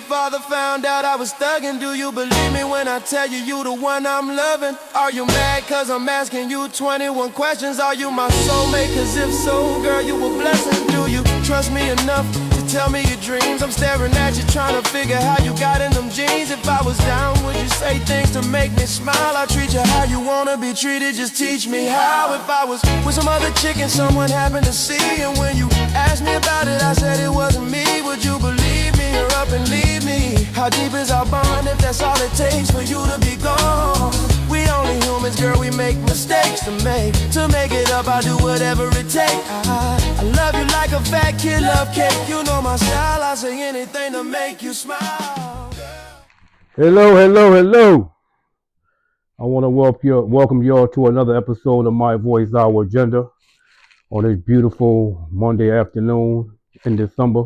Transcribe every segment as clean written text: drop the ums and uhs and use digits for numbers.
father found out I was thugging, do you believe me when I tell you you the one I'm loving? Are you mad cause I'm asking you 21 questions? Are you my soulmate? Cause if so, girl, you a blessing. Do you trust me enough to tell me your dreams? I'm staring at you trying to figure how you got in them jeans. If I was down, would you say things to make me smile? I treat you how you wanna be treated, just teach me how. If I was with some other chick and someone happened to see, and when you asked me about it, I said it wasn't me, would you believe me or up and leave me? How deep is our bond if that's all it takes for you to be gone? We only humans, girl, we make mistakes to make it up, I do whatever it takes. I love you like a fat kid love cake. You know my style, I say anything to make you smile. Hello. I want to welcome you all to another episode of My Voice, Our Agenda on this beautiful Monday afternoon in December.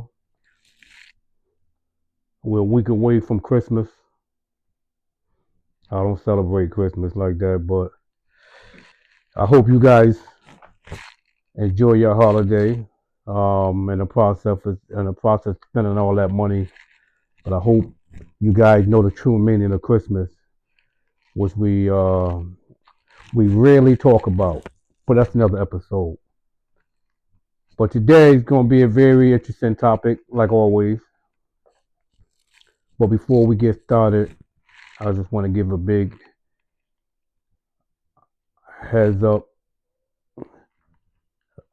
We're a week away from Christmas. I don't celebrate Christmas like that, but I hope you guys enjoy your holiday. In the process spending all that money. But I hope you guys know the true meaning of Christmas, which we rarely talk about. But that's another episode. But today is going to be a very interesting topic, like always. But before we get started, I just want to give a big heads up,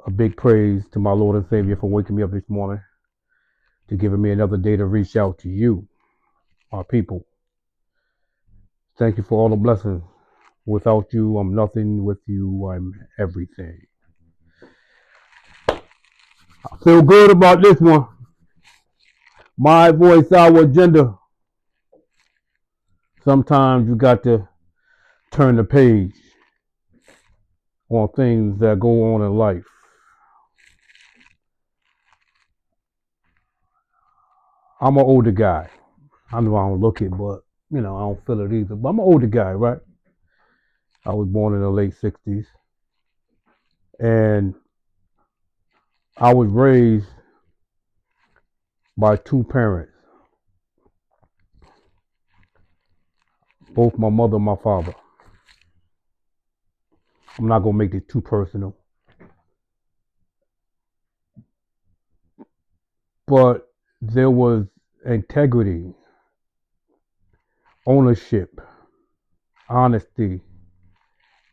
a big praise to my Lord and Savior for waking me up this morning, to giving me another day to reach out to you, our people. Thank you for all the blessings. Without you, I'm nothing. With you, I'm everything. I feel good about this one. My voice, our agenda. Sometimes you got to turn the page on things that go on in life. I'm an older guy. I know I don't look it, but I don't feel it either. But I'm an older guy, right? I was born in the late 60s. And I was raised by two parents. Both my mother and my father. I'm not going to make it too personal. But there was integrity, ownership, honesty,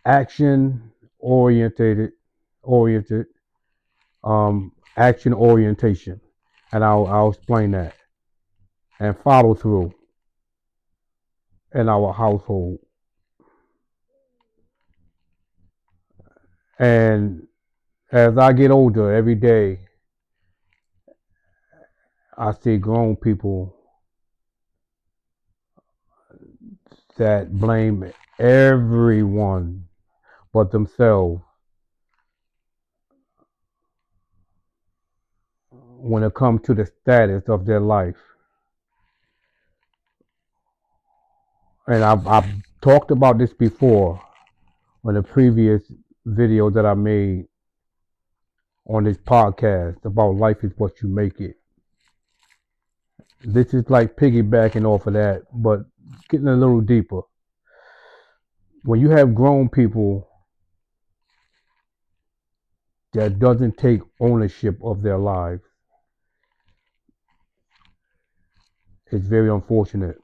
action oriented, action orientation. And I'll explain that. And follow through in our household. And as I get older every day, I see grown people that blame everyone but themselves when it comes to the status of their life. And I've talked about this before on the previous video that I made on this podcast about life is what you make it. This is like piggybacking off of that, but getting a little deeper. When you have grown people that doesn't take ownership of their lives, it's very unfortunate.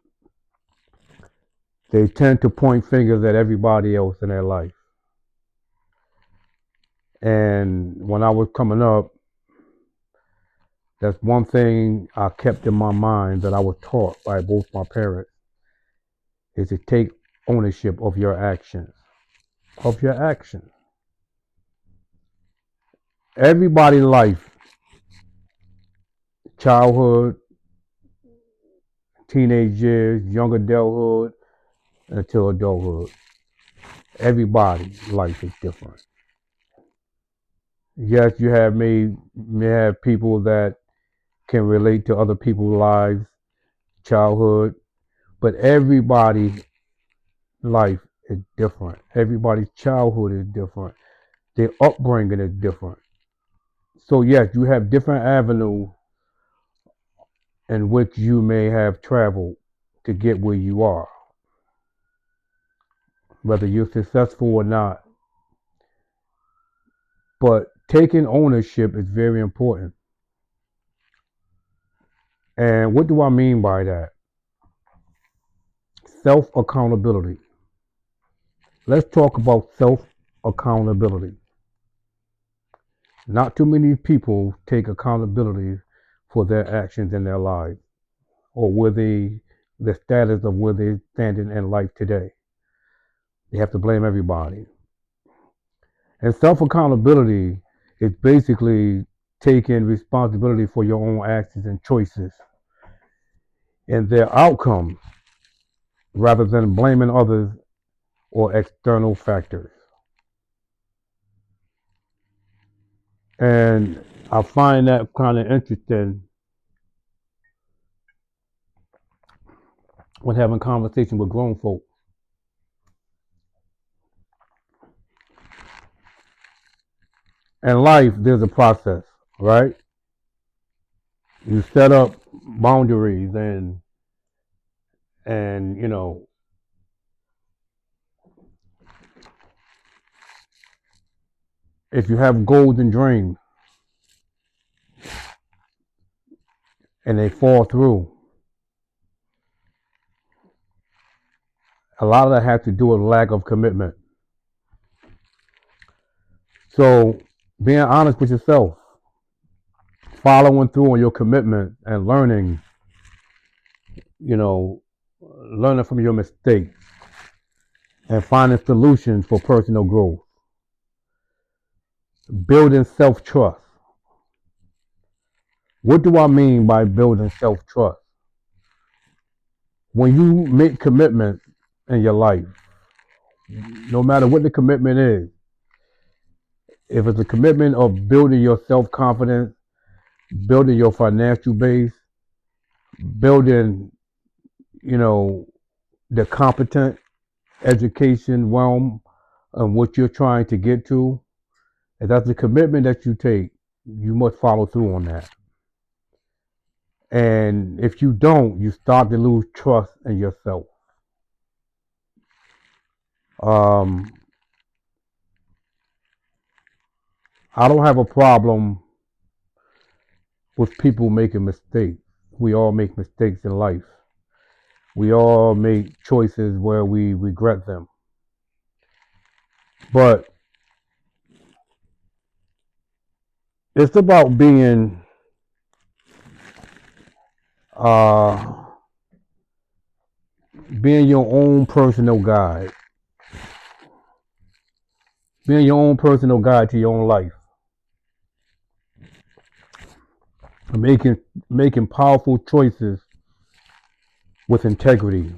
They tend to point fingers at everybody else in their life. And when I was coming up, that's one thing I kept in my mind that I was taught by both my parents, is to take ownership of your actions. Everybody's life, childhood, teenage years, young adulthood, until adulthood, everybody's life is different. Yes, you may have people that can relate to other people's lives, childhood, but everybody's life is different. Everybody's childhood is different. Their upbringing is different. So yes, you have different avenues in which you may have traveled to get where you are, whether you're successful or not. But taking ownership is very important. And what do I mean by that? Self accountability. Let's talk about self accountability. Not too many people take accountability for their actions in their lives or the status of where they're standing in life today. They have to blame everybody. And self accountability is basically taking responsibility for your own actions and choices and their outcomes rather than blaming others or external factors. And I find that kind of interesting when having conversation with grown folk. In life, there's a process, right? You set up boundaries and if you have goals and dreams and they fall through, a lot of that has to do with lack of commitment. So being honest with yourself, following through on your commitment and you know, learning from your mistakes and finding solutions for personal growth, building self-trust. What do I mean by building self-trust? When you make commitments in your life, no matter what the commitment is, if it's a commitment of building your self-confidence, building your financial base, building, you know, the competent education realm of what you're trying to get to, if that's the commitment that you take, you must follow through on that. And if you don't, you start to lose trust in yourself. Um, I don't have a problem with people making mistakes. We all make mistakes in life. We all make choices where we regret them. But it's about uh, being your own personal guide, being your own personal guide to your own life, making making powerful choices with integrity.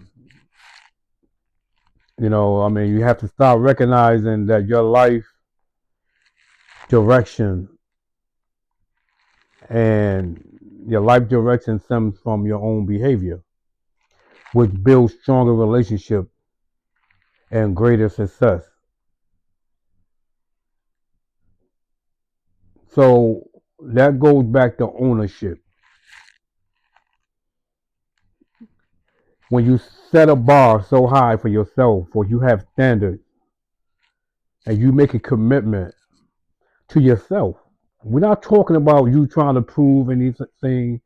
I mean, you have to start recognizing that your life direction and your life direction stems from your own behavior, which builds stronger relationship and greater success. So that goes back to ownership. When you set a bar so high for yourself, or you have standards, and you make a commitment to yourself. We're not talking about you trying to prove anything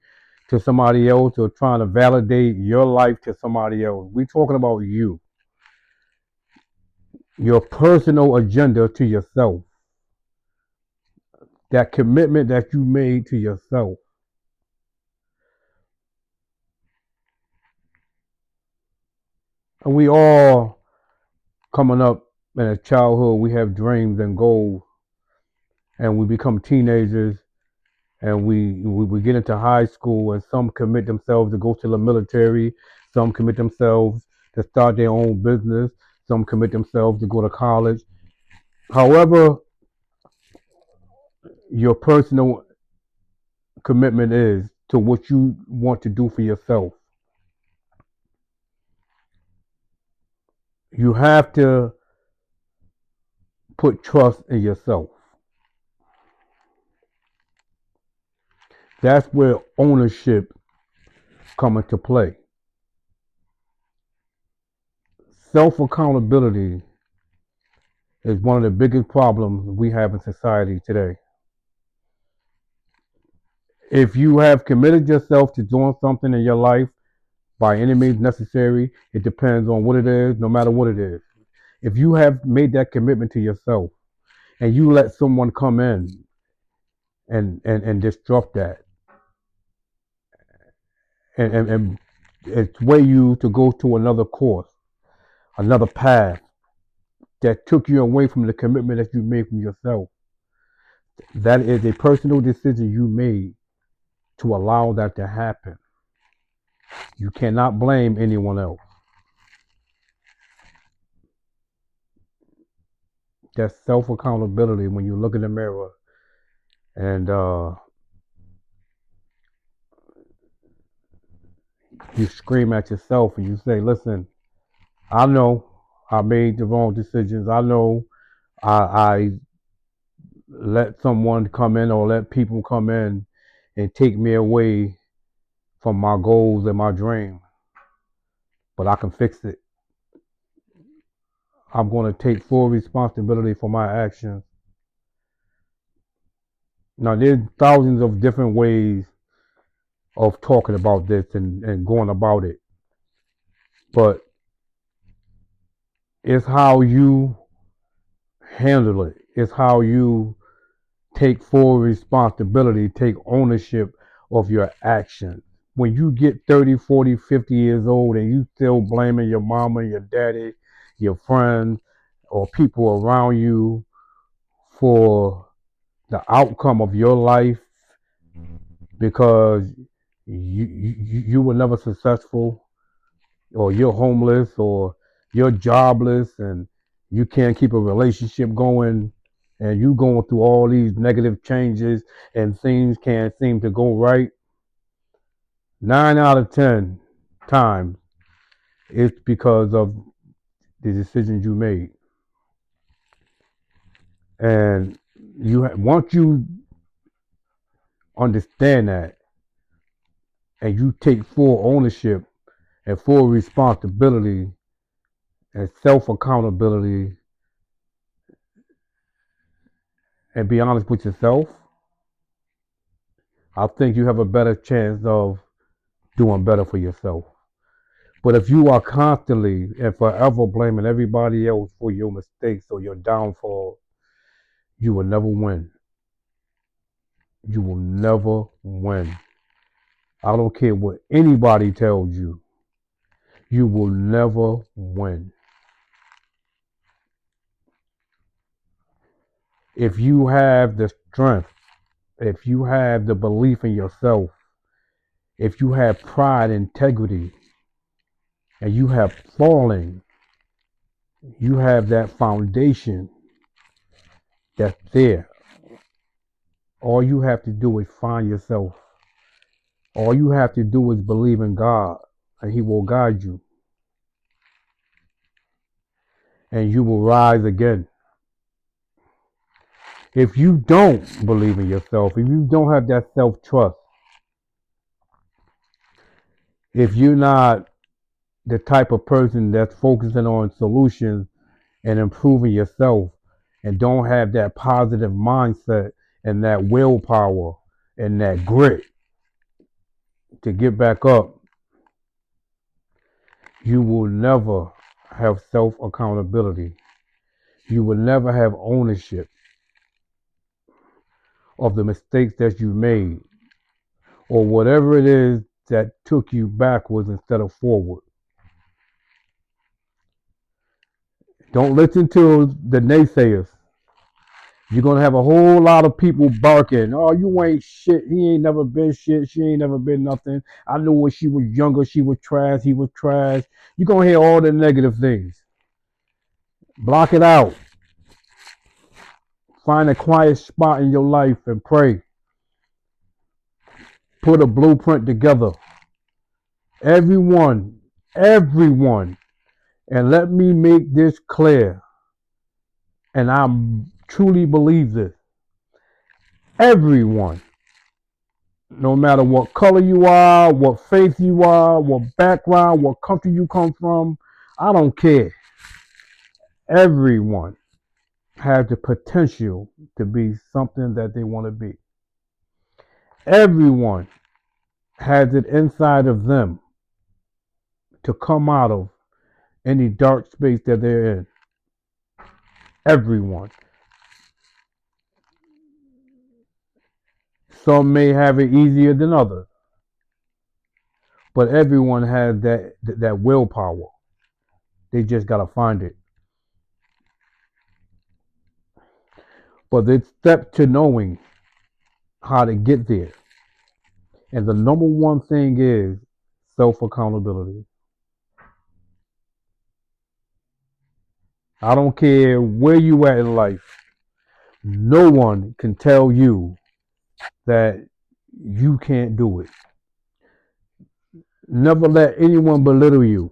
to somebody else or trying to validate your life to somebody else. We're talking about you, your personal agenda to yourself, that commitment that you made to yourself. And we all coming up in a childhood, we have dreams and goals, and we become teenagers, and we get into high school, and some commit themselves to go to the military, some commit themselves to start their own business, some commit themselves to go to college. However, your personal commitment is to what you want to do for yourself, you have to put trust in yourself. That's where ownership come into play. Self accountability is one of the biggest problems we have in society today. If you have committed yourself to doing something in your life by any means necessary, it depends on what it is, no matter what it is. If you have made that commitment to yourself and you let someone come in and disrupt that and sway you to go to another course, another path that took you away from the commitment that you made from yourself, that is a personal decision you made to allow that to happen. You cannot blame anyone else. That's self accountability when you look in the mirror and you scream at yourself and you say, listen, I know I made the wrong decisions. I know I let someone come in or let people come in and take me away from my goals and my dream. But I can fix it. I'm going to take full responsibility for my actions. Now, there's thousands of different ways of talking about this and going about it. But it's how you handle it. It's how you take full responsibility, take ownership of your actions. When you get 30, 40, 50 years old and you still blaming your mama, your daddy, your friends, or people around you for the outcome of your life because you were never successful, or you're homeless, or you're jobless, and you can't keep a relationship going, and you going through all these negative changes, and things can't seem to go right. 9 out of 10 times, it's because of the decisions you made. And once you understand that, and you take full ownership and full responsibility and self accountability, and be honest with yourself, I think you have a better chance of doing better for yourself. But if you are constantly and forever blaming everybody else for your mistakes or your downfall, you will never win. You will never win. I don't care what anybody tells you. You will never win. If you have the strength, if you have the belief in yourself, if you have pride, integrity, and you have falling, you have that foundation that's there. All you have to do is find yourself. All you have to do is believe in God, and He will guide you. And you will rise again. If you don't believe in yourself, if you don't have that self-trust, if you're not the type of person that's focusing on solutions and improving yourself, and don't have that positive mindset and that willpower and that grit to get back up, you will never have self accountability. You will never have ownership of the mistakes that you made, or whatever it is that took you backwards instead of forward. Don't listen to the naysayers. You're going to have a whole lot of people barking, oh, you ain't shit. He ain't never been shit. She ain't never been nothing. I knew when she was younger, she was trash. He was trash. You're going to hear all the negative things. Block it out. Find a quiet spot in your life and pray. Put a blueprint together. Everyone, and let me make this clear. And I truly believe this. Everyone No matter what color you are, what faith you are, what background, what country you come from, I don't care. Everyone has the potential to be something that they want to be. Everyone has it inside of them to come out of any dark space that they're in. Everyone. Some may have it easier than others, but everyone has that willpower. They just gotta find it. But it's step to knowing how to get there. And the number one thing is self accountability. I don't care where you at in life. No one can tell you that you can't do it. Never let anyone belittle you,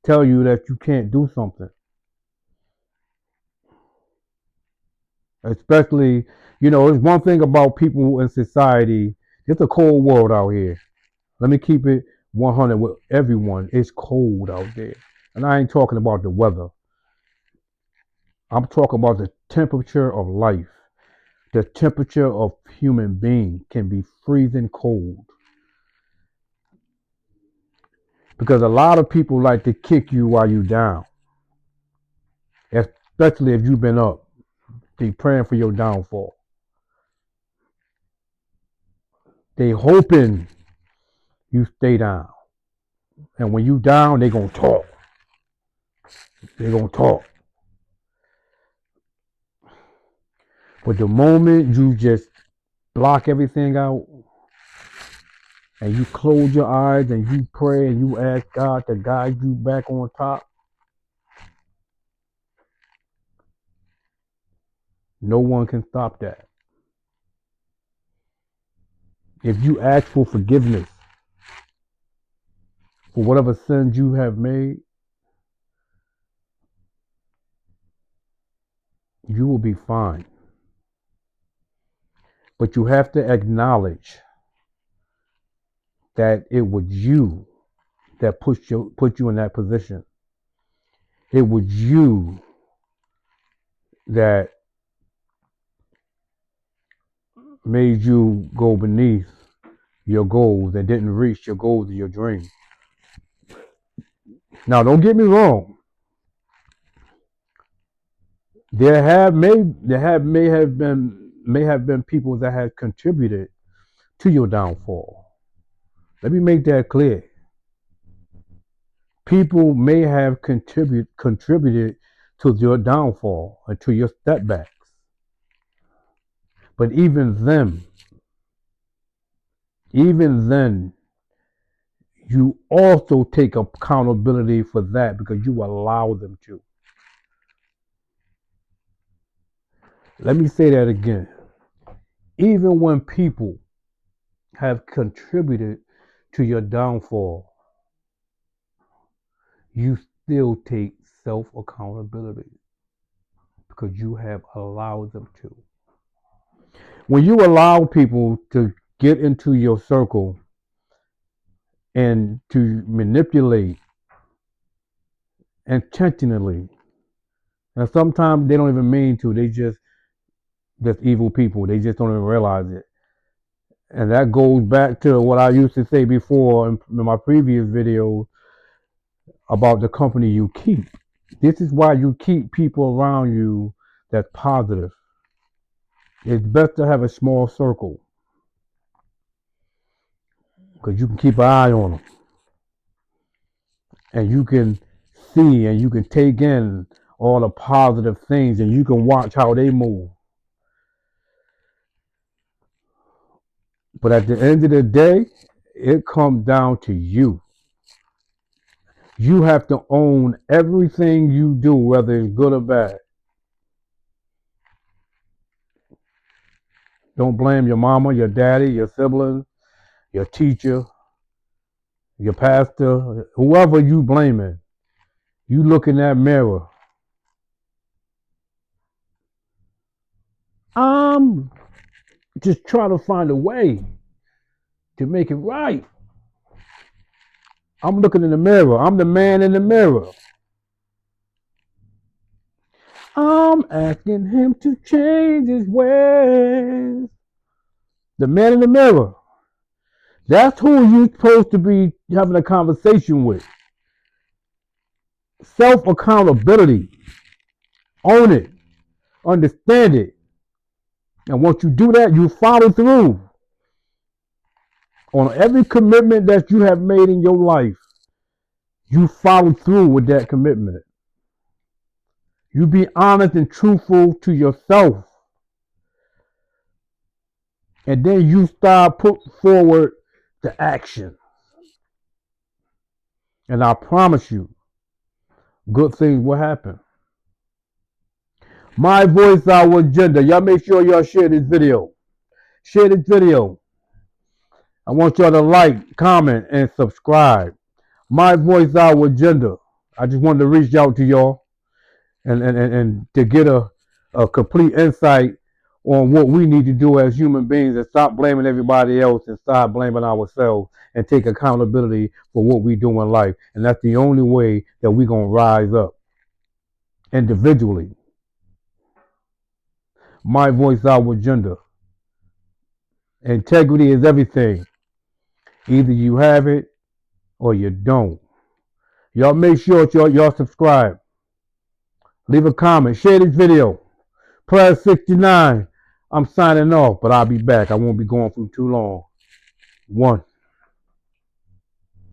tell you that you can't do something. Especially, there's one thing about people in society. It's a cold world out here. Let me keep it 100 with everyone. It's cold out there. And I ain't talking about the weather. I'm talking about the temperature of life. The temperature of human being can be freezing cold. Because a lot of people like to kick you while you're down. Especially if you've been up. They praying for your downfall. They hoping you stay down. And when you down, they gonna talk. They gonna talk. But the moment you just block everything out and you close your eyes and you pray and you ask God to guide you back on top, no one can stop that. If you ask for forgiveness for whatever sins you have made, you will be fine. But you have to acknowledge that it was you that put you in that position. It was you that made you go beneath your goals and didn't reach your goals or your dreams. Now, don't get me wrong. There may have been people that have contributed to your downfall. Let me make that clear. People may have contributed to your downfall and to your setbacks. But even then, you also take accountability for that because you allow them to. Let me say that again. Even when people have contributed to your downfall, you still take self accountability because you have allowed them to. When you allow people to get into your circle and to manipulate intentionally, and sometimes they don't even mean to, they just evil people. They just don't even realize it. And that goes back to what I used to say before in my previous video about the company you keep. This is why you keep people around you that's positive. It's best to have a small circle because you can keep an eye on them and you can see and you can take in all the positive things and you can watch how they move. But at the end of the day, it comes down to you. You have to own everything you do, whether it's good or bad. Don't blame your mama, your daddy, your siblings, your teacher, your pastor, whoever you blaming. You look in that mirror. I'm just trying to find a way. to make it right. I'm looking in the mirror. I'm the man in the mirror. I'm asking him to change his ways. The man in the mirror. That's who you're supposed to be having a conversation with. Self-accountability. Own it. Understand it. And once you do that, you follow through on every commitment that you have made in your life. You follow through with that commitment. You be honest and truthful to yourself. And then you start put forward the action. And I promise you, good things will happen. My voice, our agenda. Y'all make sure y'all share this video. Share this video. I want y'all to like, comment, and subscribe. My voice, our agenda. I just wanted to reach out to y'all and to get a complete insight on what we need to do as human beings and stop blaming everybody else and start blaming ourselves and take accountability for what we do in life. And that's the only way that we're going to rise up individually. My voice, our agenda. Integrity is everything. Either you have it or you don't. Y'all make sure y'all subscribe. Leave a comment. Share this video. Press 69. I'm signing off, but I'll be back. I won't be going for too long. 1.